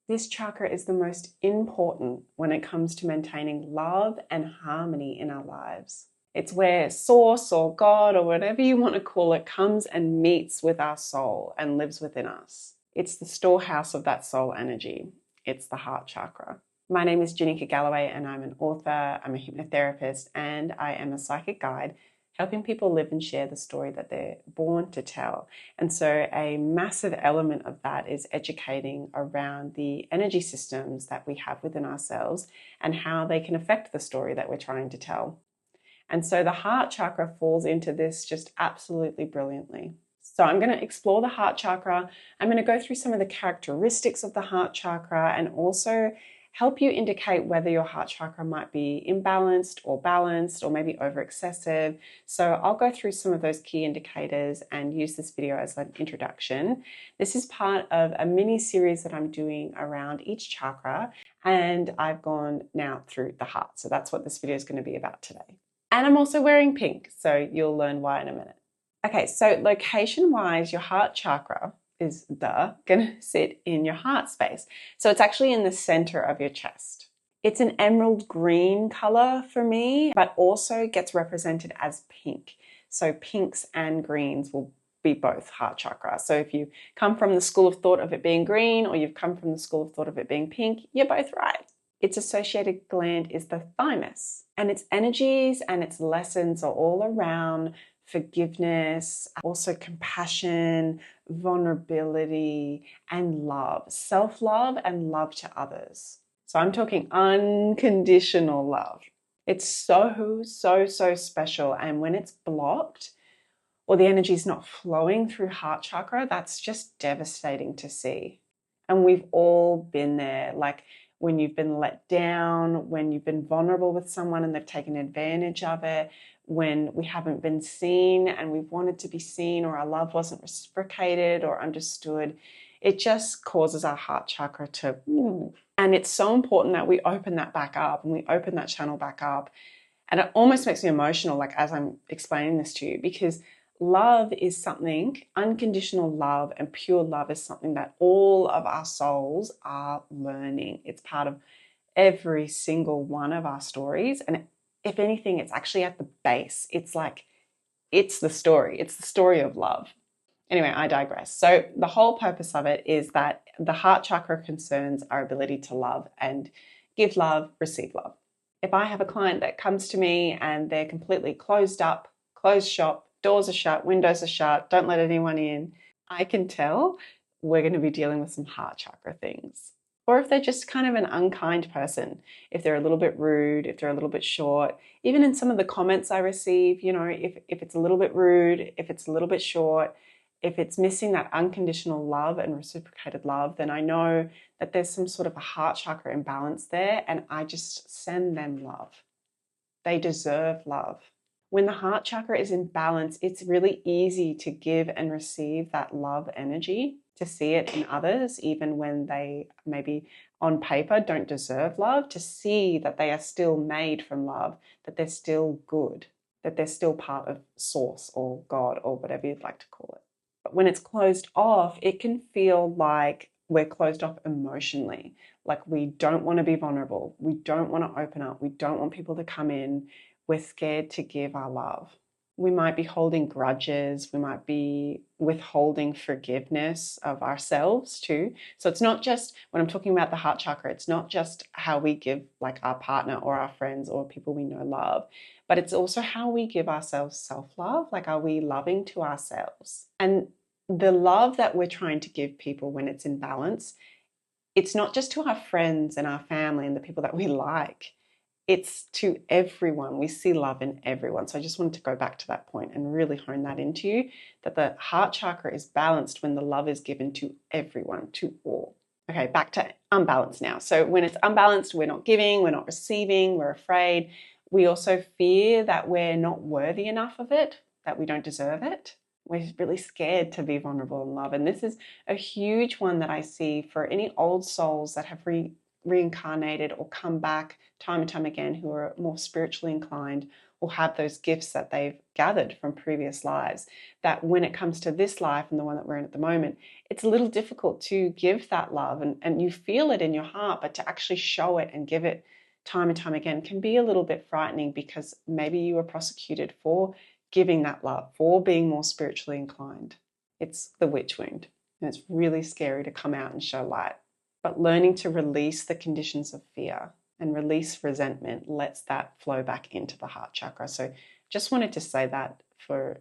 This chakra is the most important when it comes to maintaining love and harmony in our lives. It's where Source or God or whatever you want to call it comes and meets with our soul and lives within us. It's the storehouse of that soul energy. It's the heart chakra. My name is Janika Galloway and I'm an author, I'm a hypnotherapist, and I am a psychic guide helping people live and share the story that they're born to tell. And so a massive element of that is educating around the energy systems that we have within ourselves and how they can affect the story that we're trying to tell. And so the heart chakra falls into this just absolutely brilliantly. So I'm going to explore the heart chakra. I'm going to go through some of the characteristics of the heart chakra and also help you indicate whether your heart chakra might be imbalanced or balanced or maybe over excessive. So I'll go through some of those key indicators and use this video as an introduction. This is part of a mini series that I'm doing around each chakra, and I've gone now through the heart. So that's what this video is going to be about today. And I'm also wearing pink, so you'll learn why in a minute. Okay, so location-wise, your heart chakra is gonna sit in your heart space. So it's actually in the center of your chest. It's an emerald green color for me, but also gets represented as pink. So pinks and greens will be both heart chakra. So if you come from the school of thought of it being green or you've come from the school of thought of it being pink, you're both right. Its associated gland is the thymus, and its energies and its lessons are all around forgiveness, also compassion, vulnerability, and love, self-love and love to others. So I'm talking unconditional love. It's so special. And when it's blocked or the energy is not flowing through heart chakra, that's just devastating to see. And we've all been there, like when you've been let down, when you've been vulnerable with someone and they've taken advantage of it, when we haven't been seen and we've wanted to be seen, or our love wasn't reciprocated or understood. It just causes our heart chakra to, and it's so important that we open that back up and we open that channel back up. And it almost makes me emotional, like as I'm explaining this to you, because love is something, unconditional love and pure love is something that all of our souls are learning. It's part of every single one of our stories. And if anything, it's actually at the base. It's the story. It's the story of love. Anyway, I digress. So the whole purpose of it is that the heart chakra concerns our ability to love and give love, receive love. If I have a client that comes to me and they're completely closed up, closed shop, doors are shut, windows are shut, don't let anyone in, I can tell we're going to be dealing with some heart chakra things. Or if they're just kind of an unkind person, if they're a little bit rude, if they're a little bit short, even in some of the comments I receive, you know, if it's a little bit rude, if it's a little bit short, if it's missing that unconditional love and reciprocated love, then I know that there's some sort of a heart chakra imbalance there, and I just send them love. They deserve love. When the heart chakra is in balance, it's really easy to give and receive that love energy, to see it in others, even when they maybe on paper don't deserve love, to see that they are still made from love, that they're still good, that they're still part of Source or God or whatever you'd like to call it. But when it's closed off, it can feel like we're closed off emotionally, like we don't want to be vulnerable, we don't want to open up, we don't want people to come in. We're scared to give our love. We might be holding grudges. We might be withholding forgiveness of ourselves too. So it's not just, when I'm talking about the heart chakra, it's not just how we give like our partner or our friends or people we know love, but it's also how we give ourselves self-love. Like, are we loving to ourselves? And the love that we're trying to give people when it's in balance, it's not just to our friends and our family and the people that we like. It's to everyone. We see love in everyone. So I just wanted to go back to that point and really hone that into you, that the heart chakra is balanced when the love is given to everyone, to all. Okay, back to unbalanced now. So when it's unbalanced, we're not giving, we're not receiving, we're afraid. We also fear that we're not worthy enough of it, that we don't deserve it. We're really scared to be vulnerable in love. And this is a huge one that I see for any old souls that have reincarnated or come back time and time again, who are more spiritually inclined or have those gifts that they've gathered from previous lives, that when it comes to this life and the one that we're in at the moment, it's a little difficult to give that love, and you feel it in your heart, but to actually show it and give it time and time again can be a little bit frightening, because maybe you were prosecuted for giving that love, for being more spiritually inclined. It's the witch wound, and it's really scary to come out and show light. But learning to release the conditions of fear and release resentment lets that flow back into the heart chakra. So just wanted to say that for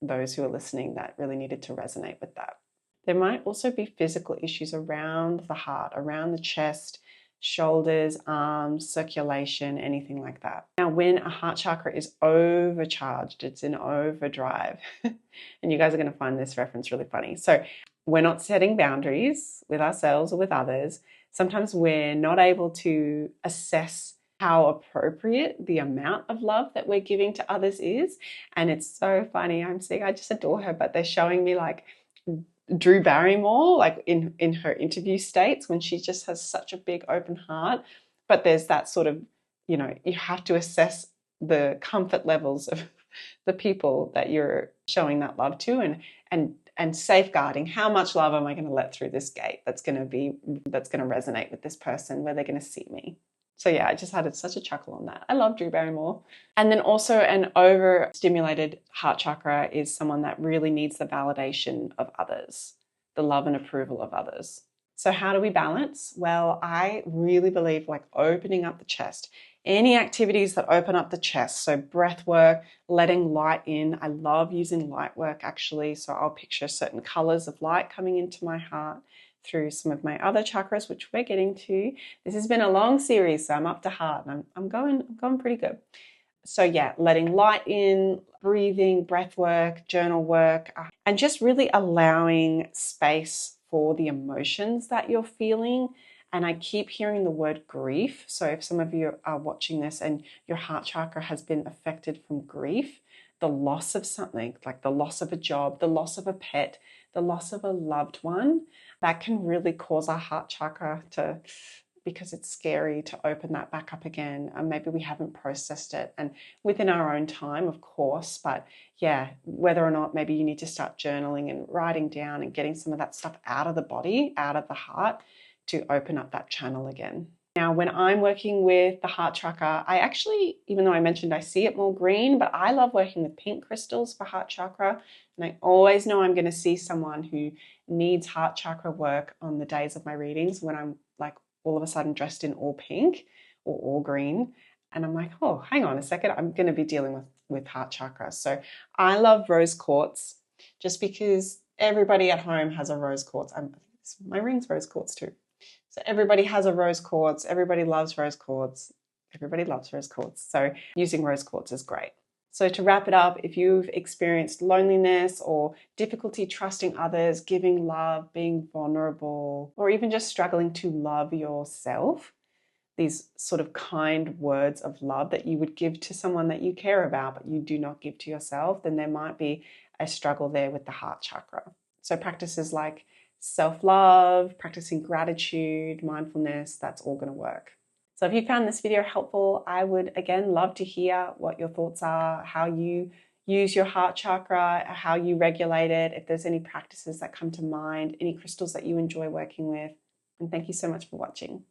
those who are listening that really needed to resonate with that. There might also be physical issues around the heart, around the chest, shoulders, arms, circulation, anything like that. Now, when a heart chakra is overcharged, it's in overdrive. And you guys are going to find this reference really funny. So we're not setting boundaries with ourselves or with others. Sometimes we're not able to assess how appropriate the amount of love that we're giving to others is. And it's so funny. I just adore her, but they're showing me like Drew Barrymore, like in her interview states, when she just has such a big open heart. But there's that sort of, you have to assess the comfort levels of the people that you're showing that love to, and safeguarding how much love am I going to let through this gate that's going to resonate with this person, where they're going to see me. So yeah, I just had such a chuckle on that. I love Drew Barrymore. And then also an overstimulated heart chakra is someone that really needs the validation of others, the love and approval of others. So how do we balance? Well, I really believe like opening up the chest. Any activities that open up the chest, so breath work, letting light in. I love using light work actually. So I'll picture certain colors of light coming into my heart through some of my other chakras, which we're getting to. This has been a long series, so I'm up to heart, and I'm going pretty good. So yeah, letting light in, breathing, breath work, journal work, and just really allowing space for the emotions that you're feeling. And I keep hearing the word grief. So if some of you are watching this and your heart chakra has been affected from grief, the loss of something, like the loss of a job, the loss of a pet, the loss of a loved one, that can really cause our heart chakra to, because it's scary to open that back up again. And maybe we haven't processed it, and within our own time, of course. But yeah, whether or not maybe you need to start journaling and writing down and getting some of that stuff out of the body, out of the heart, to open up that channel again. Now, when I'm working with the heart chakra, I actually, even though I mentioned I see it more green, but I love working with pink crystals for heart chakra. And I always know I'm going to see someone who needs heart chakra work on the days of my readings when I'm like all of a sudden dressed in all pink or all green. And I'm like, oh, hang on a second, I'm going to be dealing with heart chakra. So I love rose quartz just because everybody at home has a rose quartz. My ring's rose quartz too. So everybody has a rose quartz. Everybody loves rose quartz. Everybody loves rose quartz. So using rose quartz is great. So to wrap it up, if you've experienced loneliness or difficulty trusting others, giving love, being vulnerable, or even just struggling to love yourself, these sort of kind words of love that you would give to someone that you care about, but you do not give to yourself, then there might be a struggle there with the heart chakra. So practices like self-love, practicing gratitude, mindfulness, that's all going to work. So if you found this video helpful, I would again love to hear what your thoughts are, how you use your heart chakra, how you regulate it, if there's any practices that come to mind, any crystals that you enjoy working with. And thank you so much for watching.